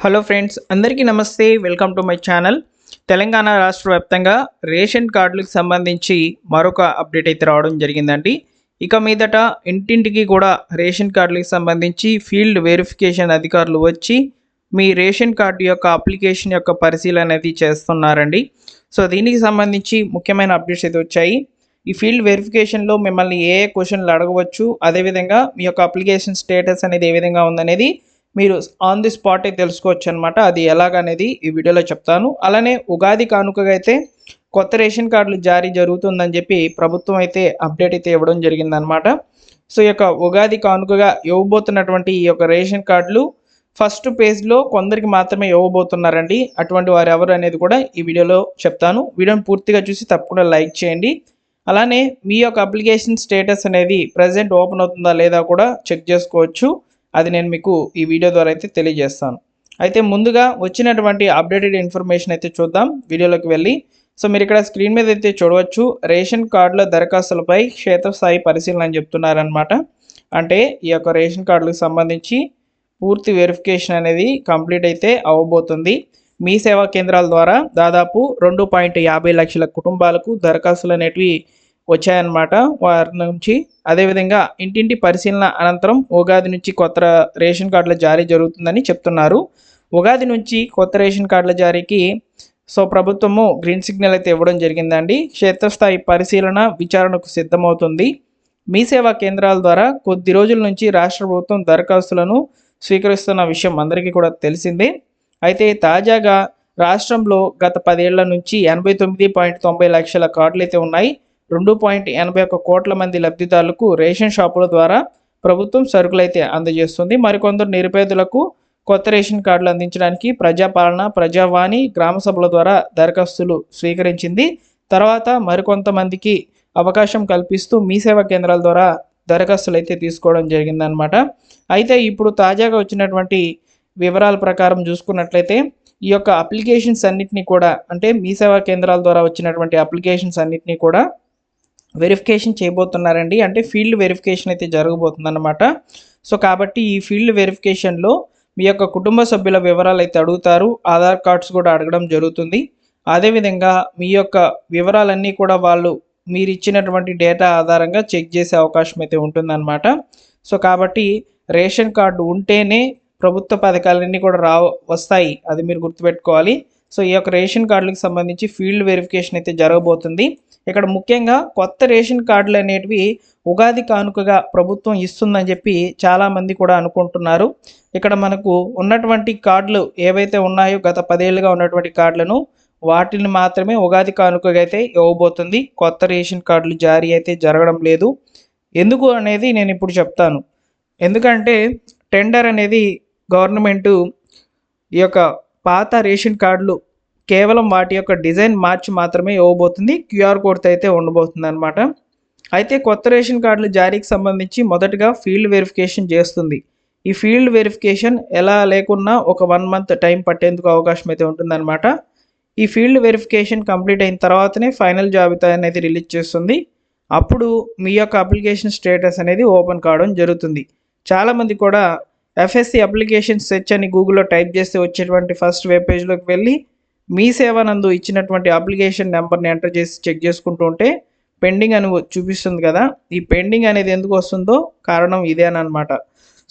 Hello friends, అందరికీ నమస్తే. Welcome to my channel. Telangana రాష్ట్ర వ్యాప్తంగా రేషన్ కార్డులకు సంబంధించి మరొక అప్డేట్ అయితే రావడం జరిగిందండి. ఇక మీదట ఇంటింటికి కూడా రేషన్ కార్డులకు సంబంధించి ఫీల్డ్ వెరిఫికేషన్ అధికారులు వచ్చి మీ రేషన్ కార్డు యొక్క అప్లికేషన్ యొక్క పరిశీలన అనేది చేస్తున్నారండి. సో దీనికి సంబంధించి ముఖ్యమైన అప్డేట్స్ అయితే వచ్చాయి. ఈ ఫీల్డ్ వెరిఫికేషన్లో మిమ్మల్ని ఏ క్వశ్చన్లు అడగవచ్చు, అదేవిధంగా మీ యొక్క అప్లికేషన్ స్టేటస్ అనేది ఏ విధంగా ఉందనేది మీరు ఆన్ ది స్పాటే తెలుసుకోవచ్చు అనమాట. అది ఎలాగనేది ఈ వీడియోలో చెప్తాను. అలానే ఉగాది కానుకగా అయితే కొత్త రేషన్ కార్డులు జారీ జరుగుతుందని చెప్పి ప్రభుత్వం అయితే అప్డేట్ అయితే ఇవ్వడం జరిగిందనమాట. సో ఈ యొక్క ఉగాది కానుకగా ఇవ్వబోతున్నటువంటి ఈ యొక్క రేషన్ కార్డులు ఫస్ట్ పేజ్లో కొందరికి మాత్రమే ఇవ్వబోతున్నారండి. అటువంటి వారు ఎవరు అనేది కూడా ఈ వీడియోలో చెప్తాను. వీడియోని పూర్తిగా చూసి తప్పకుండా లైక్ చేయండి. అలానే మీ యొక్క అప్లికేషన్ స్టేటస్ అనేది ప్రజెంట్ ఓపెన్ అవుతుందా లేదా కూడా చెక్ చేసుకోవచ్చు. అది నేను మీకు ఈ వీడియో ద్వారా అయితే తెలియజేస్తాను. అయితే ముందుగా వచ్చినటువంటి అప్డేటెడ్ ఇన్ఫర్మేషన్ అయితే చూద్దాం వీడియోలోకి వెళ్ళి. సో మీరు ఇక్కడ స్క్రీన్ మీద అయితే చూడవచ్చు, రేషన్ కార్డుల దరఖాస్తులపై క్షేత్రస్థాయి పరిశీలన అని చెప్తున్నారనమాట. అంటే ఈ యొక్క రేషన్ కార్డులకు సంబంధించి పూర్తి వెరిఫికేషన్ అనేది కంప్లీట్ అయితే అవ్వబోతుంది. మీ సేవా కేంద్రాల ద్వారా దాదాపు 2.50 లక్షల కుటుంబాలకు దరఖాస్తులు అనేటివి వచ్చాయన్నమాట వారి నుంచి. అదేవిధంగా ఇంటింటి పరిశీలన అనంతరం ఉగాది నుంచి కొత్త రేషన్ కార్డుల జారీ జరుగుతుందని చెప్తున్నారు. ఉగాది నుంచి కొత్త రేషన్ కార్డుల జారీకి ప్రభుత్వము గ్రీన్ సిగ్నల్ అయితే ఇవ్వడం జరిగిందండి. క్షేత్రస్థాయి పరిశీలన విచారణకు సిద్ధమవుతుంది. మీ సేవా కేంద్రాల ద్వారా కొద్ది రోజుల నుంచి రాష్ట్ర ప్రభుత్వం దరఖాస్తులను స్వీకరిస్తున్న విషయం అందరికీ కూడా తెలిసిందే. అయితే తాజాగా రాష్ట్రంలో గత 10 ఏళ్ల నుంచి 89.90 లక్షల కార్డులు అయితే ఉన్నాయి. 2.81 కోట్ల మంది లబ్ధిదారులకు రేషన్ షాపుల ద్వారా ప్రభుత్వం సరుకులైతే అందజేస్తుంది. మరికొందరు నిరుపేదలకు కొత్త రేషన్ కార్డులు అందించడానికి ప్రజాపాలన, ప్రజావాణి, గ్రామ సభల ద్వారా దరఖాస్తులు స్వీకరించింది. తర్వాత మరికొంతమందికి అవకాశం కల్పిస్తూ మీ సేవా కేంద్రాల ద్వారా దరఖాస్తులు అయితే తీసుకోవడం జరిగిందనమాట. అయితే ఇప్పుడు తాజాగా వచ్చినటువంటి వివరాల ప్రకారం చూసుకున్నట్లయితే ఈ యొక్క అప్లికేషన్స్ అన్నిటినీ కూడా, అంటే మీ సేవా కేంద్రాల ద్వారా వచ్చినటువంటి అప్లికేషన్స్ అన్నిటినీ కూడా వెరిఫికేషన్ చేయబోతున్నారండి. అంటే ఫీల్డ్ వెరిఫికేషన్ అయితే జరగబోతుందన్నమాట. సో కాబట్టి ఈ ఫీల్డ్ వెరిఫికేషన్లో మీ యొక్క కుటుంబ సభ్యుల వివరాలు అయితే అడుగుతారు. ఆధార్ కార్డ్స్ కూడా అడగడం జరుగుతుంది. అదేవిధంగా మీ యొక్క వివరాలన్నీ కూడా వాళ్ళు మీరు ఇచ్చినటువంటి డేటా ఆధారంగా చెక్ చేసే అవకాశం అయితే ఉంటుందన్నమాట. సో కాబట్టి రేషన్ కార్డు ఉంటేనే ప్రభుత్వ పథకాలన్నీ కూడా వస్తాయి, అది మీరు గుర్తుపెట్టుకోవాలి. సో ఈ యొక్క రేషన్ కార్డులకు సంబంధించి ఫీల్డ్ వెరిఫికేషన్ అయితే జరగబోతుంది. ఇక్కడ ముఖ్యంగా కొత్త రేషన్ కార్డులు అనేటివి ఉగాది కానుకగా ప్రభుత్వం ఇస్తుందని చెప్పి చాలామంది కూడా అనుకుంటున్నారు. ఇక్కడ మనకు ఉన్నటువంటి కార్డులు ఏవైతే ఉన్నాయో గత 10 ఏళ్ళుగా ఉన్నటువంటి కార్డులను వాటిని మాత్రమే ఉగాది కానుకగా అయితే ఇవ్వబోతుంది. కొత్త రేషన్ కార్డులు జారీ అయితే జరగడం లేదు. ఎందుకు అనేది నేను ఇప్పుడు చెప్తాను. ఎందుకంటే టెండర్ అనేది గవర్నమెంటు ఈ యొక్క పాత రేషన్ కార్డులు కేవలం వాటి యొక్క డిజైన్ మార్చి మాత్రమే ఇవ్వబోతుంది. క్యూఆర్ కోడ్తో అయితే ఉండబోతుంది అనమాట. అయితే కొత్త రేషన్ కార్డుల జారీకి సంబంధించి మొదటగా ఫీల్డ్ వెరిఫికేషన్ చేస్తుంది. ఈ ఫీల్డ్ వెరిఫికేషన్ ఎలా లేకున్నా ఒక 1 మంత్ టైం పట్టేందుకు అవకాశం అయితే ఉంటుందన్నమాట. ఈ ఫీల్డ్ వెరిఫికేషన్ కంప్లీట్ అయిన తర్వాతనే ఫైనల్ జాబితా అనేది రిలీజ్ చేస్తుంది. అప్పుడు మీ యొక్క అప్లికేషన్ స్టేటస్ అనేది ఓపెన్ కావడం జరుగుతుంది. చాలామంది కూడా ఎఫ్ఎస్సి అప్లికేషన్ సెర్చ్ అని గూగుల్లో టైప్ చేస్తే వచ్చేటువంటి ఫస్ట్ వెబ్ పేజ్లోకి వెళ్ళి మీ సేవ నందు ఇచ్చినటువంటి అప్లికేషన్ నెంబర్ని ఎంటర్ చేసి చెక్ చేసుకుంటూ ఉంటే పెండింగ్ అని చూపిస్తుంది కదా. ఈ పెండింగ్ అనేది ఎందుకు వస్తుందో కారణం ఇదే అనమాట.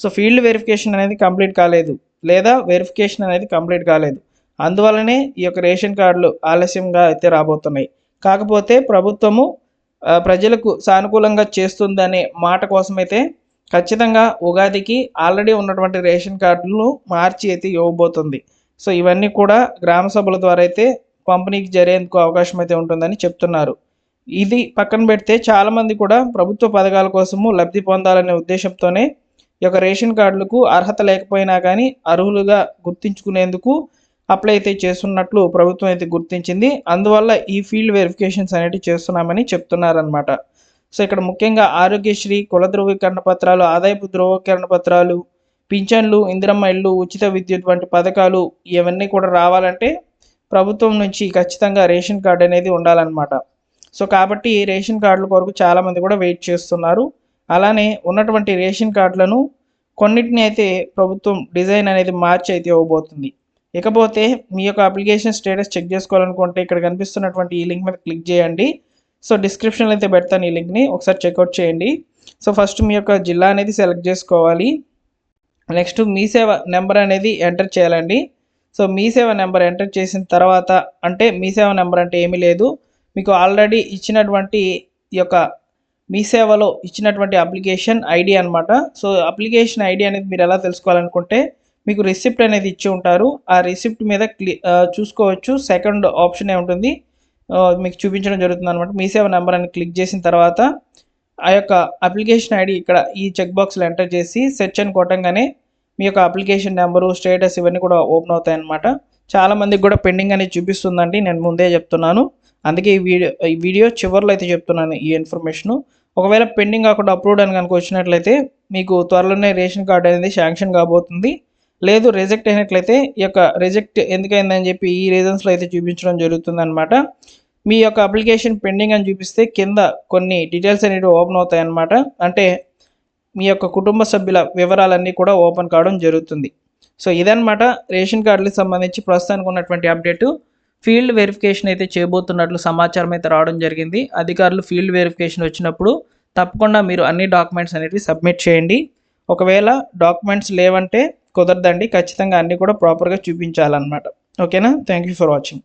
సో ఫీల్డ్ వెరిఫికేషన్ అనేది కంప్లీట్ కాలేదు, లేదా వెరిఫికేషన్ అనేది కంప్లీట్ కాలేదు. అందువల్లనే ఈ యొక్క రేషన్ కార్డులు ఆలస్యంగా అయితే రాబోతున్నాయి. కాకపోతే ప్రభుత్వము ప్రజలకు సానుకూలంగా చేస్తుందనే మాట కోసమైతే ఖచ్చితంగా ఉగాదికి ఆల్రెడీ ఉన్నటువంటి రేషన్ కార్డులను మార్చి అయితే ఇవ్వబోతుంది. సో ఇవన్నీ కూడా గ్రామ సభల ద్వారా అయితే పంపిణీకి జరిగేందుకు అవకాశం అయితే ఉంటుందని చెప్తున్నారు. ఇది పక్కన పెడితే చాలామంది కూడా ప్రభుత్వ పథకాల కోసము లబ్ధి పొందాలనే ఉద్దేశంతోనే ఈ యొక్క రేషన్ కార్డులకు అర్హత లేకపోయినా కానీ అర్హులుగా గుర్తించుకునేందుకు అప్లై అయితే చేస్తున్నట్లు ప్రభుత్వం అయితే గుర్తించింది. అందువల్ల ఈ ఫీల్డ్ వెరిఫికేషన్స్ అనేవి చేస్తున్నామని చెప్తున్నారనమాట. సో ఇక్కడ ముఖ్యంగా ఆరోగ్యశ్రీ, కుల ధృవీకరణ పత్రాలు, ఆదాయపు ధృవీకరణ పత్రాలు, పింఛన్లు, ఇందిరమ్మ ఇళ్ళు, ఉచిత విద్యుత్ వంటి పథకాలు ఇవన్నీ కూడా రావాలంటే ప్రభుత్వం నుంచి ఖచ్చితంగా రేషన్ కార్డు అనేది ఉండాలన్నమాట. సో కాబట్టి రేషన్ కార్డుల కొరకు చాలామంది కూడా వెయిట్ చేస్తున్నారు. అలానే ఉన్నటువంటి రేషన్ కార్డులను కొన్నిటిని అయితే ప్రభుత్వం డిజైన్ అనేది మార్చి అయితే ఇవ్వబోతుంది. ఇకపోతే మీ యొక్క అప్లికేషన్ స్టేటస్ చెక్ చేసుకోవాలనుకుంటే ఇక్కడ కనిపిస్తున్నటువంటి ఈ లింక్ మీద క్లిక్ చేయండి. సో డిస్క్రిప్షన్లో అయితే పెడతాను ఈ లింక్ని, ఒకసారి చెక్అవుట్ చేయండి. సో ఫస్ట్ మీ యొక్క జిల్లా అనేది సెలెక్ట్ చేసుకోవాలి. నెక్స్ట్ మీ సేవ నెంబర్ అనేది ఎంటర్ చేయాలండి. సో మీ సేవ నెంబర్ ఎంటర్ చేసిన తర్వాత, అంటే మీ సేవ నెంబర్ అంటే ఏమీ లేదు, మీకు ఆల్రెడీ ఇచ్చినటువంటి ఈ యొక్క మీ సేవలో ఇచ్చినటువంటి అప్లికేషన్ ఐడి అనమాట. సో అప్లికేషన్ ఐడి అనేది మీరు ఎలా తెలుసుకోవాలనుకుంటే మీకు రిసిప్ట్ అనేది ఇచ్చి ఉంటారు. ఆ రిసిప్ట్ మీద చూసుకోవచ్చు, సెకండ్ ఆప్షనే ఉంటుంది, మీకు చూపించడం జరుగుతుంది అనమాట. మీ సేవ నెంబర్ అని క్లిక్ చేసిన తర్వాత ఆ యొక్క అప్లికేషన్ ఐడి ఇక్కడ ఈ చెక్ బాక్స్లో ఎంటర్ చేసి సెర్చ్ అని కొట్టంగానే మీ యొక్క అప్లికేషన్ నెంబరు, స్టేటస్ ఇవన్నీ కూడా ఓపెన్ అవుతాయి అన్నమాట. చాలామందికి కూడా పెండింగ్ అనేది చూపిస్తుందండి, నేను ముందే చెప్తున్నాను. అందుకే ఈ వీడియో చివరిలో అయితే చెప్తున్నాను ఈ ఇన్ఫర్మేషను. ఒకవేళ పెండింగ్ కాకుండా అప్రూవ్డ్ అని కనుక వచ్చినట్లయితే మీకు త్వరలోనే రేషన్ కార్డు అనేది శాంక్షన్ కాబోతుంది. లేదు రిజెక్ట్ అయినట్లయితే ఈ యొక్క రిజెక్ట్ ఎందుకైందని చెప్పి ఈ రీజన్స్లో అయితే చూపించడం జరుగుతుంది అనమాట. మీ యొక్క అప్లికేషన్ పెండింగ్ అని చూపిస్తే కింద కొన్ని డీటెయిల్స్ అనేవి ఓపెన్ అవుతాయి అన్నమాట. అంటే మీ యొక్క కుటుంబ సభ్యుల వివరాలన్నీ కూడా ఓపెన్ కావడం జరుగుతుంది. సో ఇదన్నమాట రేషన్ కార్డులకు సంబంధించి ప్రస్తుతానికి ఉన్నటువంటి అప్డేటు. ఫీల్డ్ వెరిఫికేషన్ అయితే చేయబోతున్నట్లు సమాచారం అయితే రావడం జరిగింది. అధికారులు ఫీల్డ్ వెరిఫికేషన్ వచ్చినప్పుడు తప్పకుండా మీరు అన్ని డాక్యుమెంట్స్ అనేవి సబ్మిట్ చేయండి. ఒకవేళ డాక్యుమెంట్స్ లేవంటే కుదరదండి, ఖచ్చితంగా అన్నీ కూడా ప్రాపర్గా చూపించాలన్నమాట. ఓకేనా? Thank you for watching.